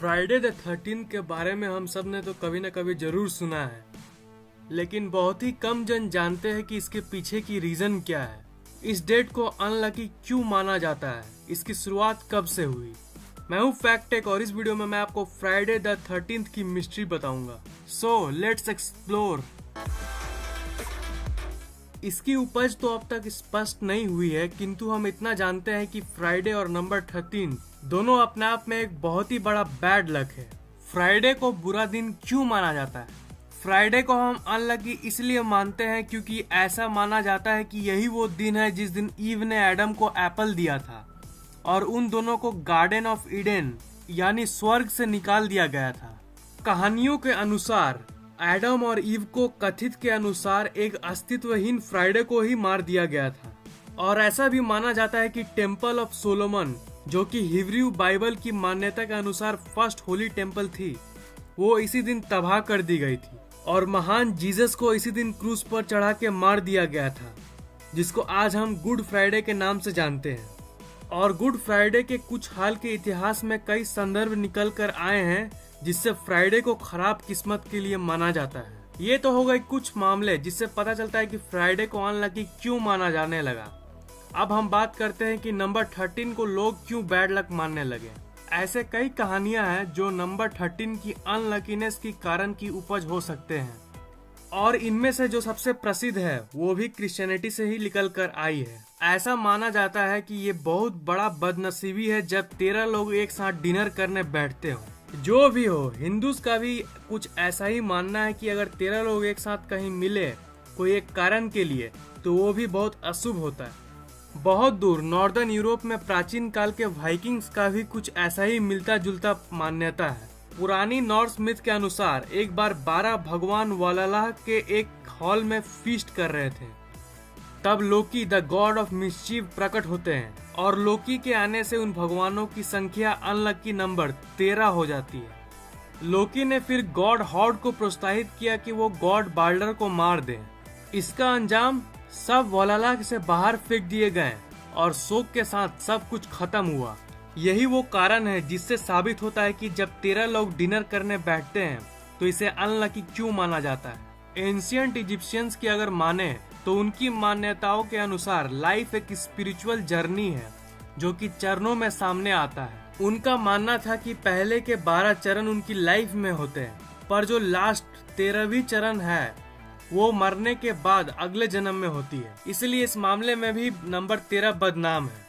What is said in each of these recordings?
Friday the 13 के बारे में हम सब ने तो कभी न कभी जरूर सुना है, लेकिन बहुत ही कम जन जानते हैं कि इसके पीछे की रीजन क्या है। इस डेट को अनलकी क्यों माना जाता है, इसकी शुरुआत कब से हुई। मैं हूँ फैक्ट टेक और इस वीडियो में मैं आपको फ्राइडे द 13 की मिस्ट्री बताऊंगा। So let's explore. इसकी उपज तो अब तक स्पष्ट नहीं हुई है, किंतु हम इतना जानते हैं कि फ्राइडे और नंबर 13 दोनों अपने आप में एक बहुत ही बड़ा बैड लक है। फ्राइडे को बुरा दिन क्यों माना जाता है? फ्राइडे को हम अनलकी इसलिए मानते हैं क्योंकि ऐसा माना जाता है कि यही वो दिन है जिस दिन ईव ने एडम को एप्पल दिया था और उन दोनों को गार्डन ऑफ ईडन यानी स्वर्ग से निकाल दिया गया था। कहानियों के अनुसार एडम और ईव को कथित के अनुसार एक अस्तित्वहीन फ्राइडे को ही मार दिया गया था, और ऐसा भी माना जाता है कि टेम्पल ऑफ सोलोमन, जो कि हिब्रू बाइबल की मान्यता के अनुसार फर्स्ट होली टेम्पल थी, वो इसी दिन तबाह कर दी गई थी और महान जीसस को इसी दिन क्रूस पर चढ़ा के मार दिया गया था, जिसको आज हम गुड फ्राइडे के नाम से जानते हैं। और गुड फ्राइडे के कुछ हाल के इतिहास में कई संदर्भ निकल कर आए हैं जिससे फ्राइडे को खराब किस्मत के लिए माना जाता है। ये तो हो गए कुछ मामले जिससे पता चलता है कि फ्राइडे को अनलकी क्यों माना जाने लगा। अब हम बात करते हैं कि नंबर 13 को लोग क्यों बैड लक मानने लगे। ऐसे कई कहानियां हैं जो नंबर 13 की अनलकीनेस की कारण की उपज हो सकते हैं, और इनमें से जो सबसे प्रसिद्ध है वो भी क्रिश्चियनिटी से ही निकल कर आई है। ऐसा माना जाता है कि ये बहुत बड़ा बदनसीबी है जब 13 लोग एक साथ डिनर करने बैठते हो। जो भी हो, हिंदूज का भी कुछ ऐसा ही मानना है कि अगर 13 लोग एक साथ कहीं मिले कोई एक कारण के लिए तो वो भी बहुत अशुभ होता है। बहुत दूर नॉर्दर्न यूरोप में प्राचीन काल के वाइकिंग्स का भी कुछ ऐसा ही मिलता जुलता मान्यता है। पुरानी नॉर्स मिथ के अनुसार एक बार 12 भगवान वालालाह के एक हॉल में फीस्ट कर रहे थे, तब लोकी द गॉड ऑफ मिस्चीव प्रकट होते हैं और लोकी के आने से उन भगवानों की संख्या अनलकी नंबर 13 हो जाती है। लोकी ने फिर गॉड हॉर्ड को प्रोत्साहित किया कि वो गॉड बाल्डर को मार दें। इसका अंजाम सब वालालाह से बाहर फेंक दिए गए और शोक के साथ सब कुछ खत्म हुआ। यही वो कारण है जिससे साबित होता है कि जब 13 लोग डिनर करने बैठते हैं तो इसे अनलकी क्यों माना जाता है। एंशिएंट इजिप्शियंस की अगर माने तो उनकी मान्यताओं के अनुसार लाइफ एक स्पिरिचुअल जर्नी है जो कि चरणों में सामने आता है। उनका मानना था कि पहले के 12 चरण उनकी लाइफ में होते हैं, पर जो लास्ट 13वीं चरण है वो मरने के बाद अगले जन्म में होती है। इसलिए इस मामले में भी नंबर 13 बदनाम है।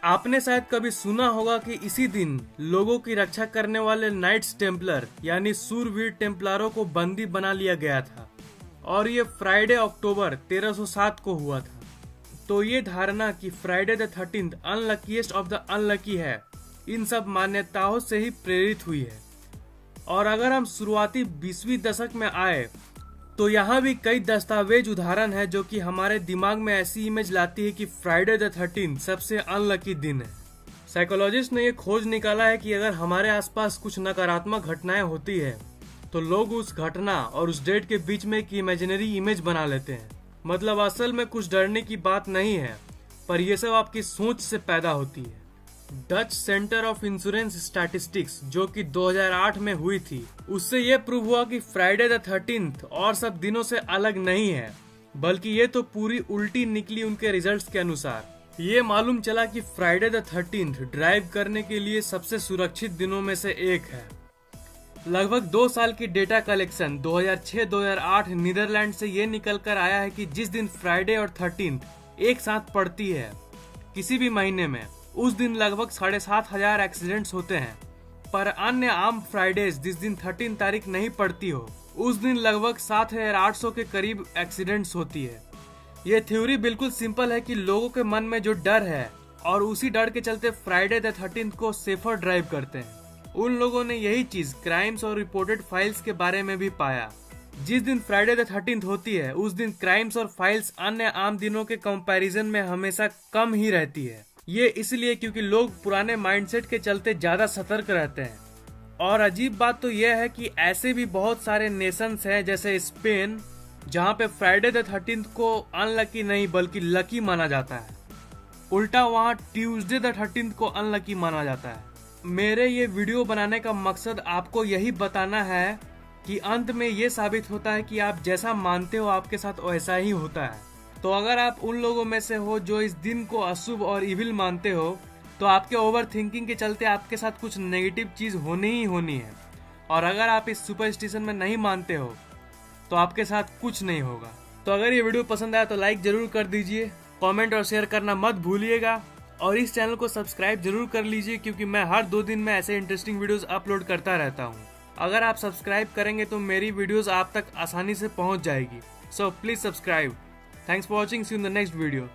आपने शायद कभी सुना होगा कि इसी दिन लोगों की रक्षा करने वाले नाइट्स टेम्पलर यानी सूरवीर टेम्पलारों को बंदी बना लिया गया था, और ये फ्राइडे अक्टूबर 1307 को हुआ था। तो ये धारणा कि Friday the 13 unluckiest of the unlucky है, इन सब मान्यताओं से ही प्रेरित हुई है। और अगर हम शुरुआती 20वीं दशक में आए तो यहाँ भी कई दस्तावेज उदाहरण है जो कि हमारे दिमाग में ऐसी इमेज लाती है कि फ्राइडे द 13 सबसे अनलकी दिन है। साइकोलॉजिस्ट ने ये खोज निकाला है कि अगर हमारे आसपास कुछ नकारात्मक घटनाएं होती है तो लोग उस घटना और उस डेट के बीच में एक इमेजिनरी इमेज बना लेते हैं। मतलब असल में कुछ डरने की बात नहीं है, पर यह सब आपकी सोच से पैदा होती है। Dutch centre of insurance statistics जो कि 2008 में हुई थी, उससे ये प्रूव हुआ कि फ्राइडे द 13 और सब दिनों से अलग नहीं है, बल्कि ये तो पूरी उल्टी निकली उनके रिजल्ट्स के अनुसार। ये मालूम चला कि फ्राइडे द 13 ड्राइव करने के लिए सबसे सुरक्षित दिनों में से एक है। लगभग 2 साल की डेटा कलेक्शन 2006-2008 नीदरलैंड से ये निकल कर आया है कि जिस दिन फ्राइडे और 13 एक साथ पड़ती है किसी भी महीने में, उस दिन लगभग 7,500 एक्सीडेंट्स होते हैं। पर अन्य आम फ्राइडेज जिस दिन 13 तारीख नहीं पड़ती हो, उस दिन लगभग 7,800 के करीब एक्सीडेंट्स होती है। ये थ्योरी बिल्कुल सिंपल है कि लोगों के मन में जो डर है और उसी डर के चलते फ्राइडे द 13 को सेफर ड्राइव करते हैं। उन लोगों ने यही चीज क्राइम्स और रिपोर्टेड फाइल्स के बारे में भी पाया। जिस दिन फ्राइडे द 13 होती है उस दिन क्राइम्स और फाइल्स अन्य आम दिनों के कंपैरिजन में हमेशा कम ही रहती है। ये इसलिए क्योंकि लोग पुराने माइंडसेट के चलते ज्यादा सतर्क रहते हैं। और अजीब बात तो यह है कि ऐसे भी बहुत सारे नेशंस हैं जैसे स्पेन, जहाँ पे फ्राइडे द 13 को अनलकी नहीं बल्कि लकी माना जाता है। उल्टा वहाँ ट्यूसडे द 13 को अनलकी माना जाता है। मेरे ये वीडियो बनाने का मकसद आपको यही बताना है कि अंत में ये साबित होता है कि आप जैसा मानते हो आपके साथ वैसा ही होता है। तो अगर आप उन लोगों में से हो जो इस दिन को अशुभ और इविल मानते हो, तो आपके ओवर थिंकिंग के चलते आपके साथ कुछ नेगेटिव चीज होनी ही होनी है। और अगर आप इस सुपरस्टिशन में नहीं मानते हो तो आपके साथ कुछ नहीं होगा। तो अगर ये वीडियो पसंद आया तो लाइक जरूर कर दीजिए, कमेंट और शेयर करना मत भूलिएगा, और इस चैनल को सब्सक्राइब जरूर कर लीजिए क्योंकि मैं हर 2 दिन में ऐसे इंटरेस्टिंग वीडियोस अपलोड करता रहता हूँ। अगर आप सब्सक्राइब करेंगे तो मेरी वीडियोस आप तक आसानी से पहुँच जाएगी। So please subscribe. Thanks for watching, see you in the next video.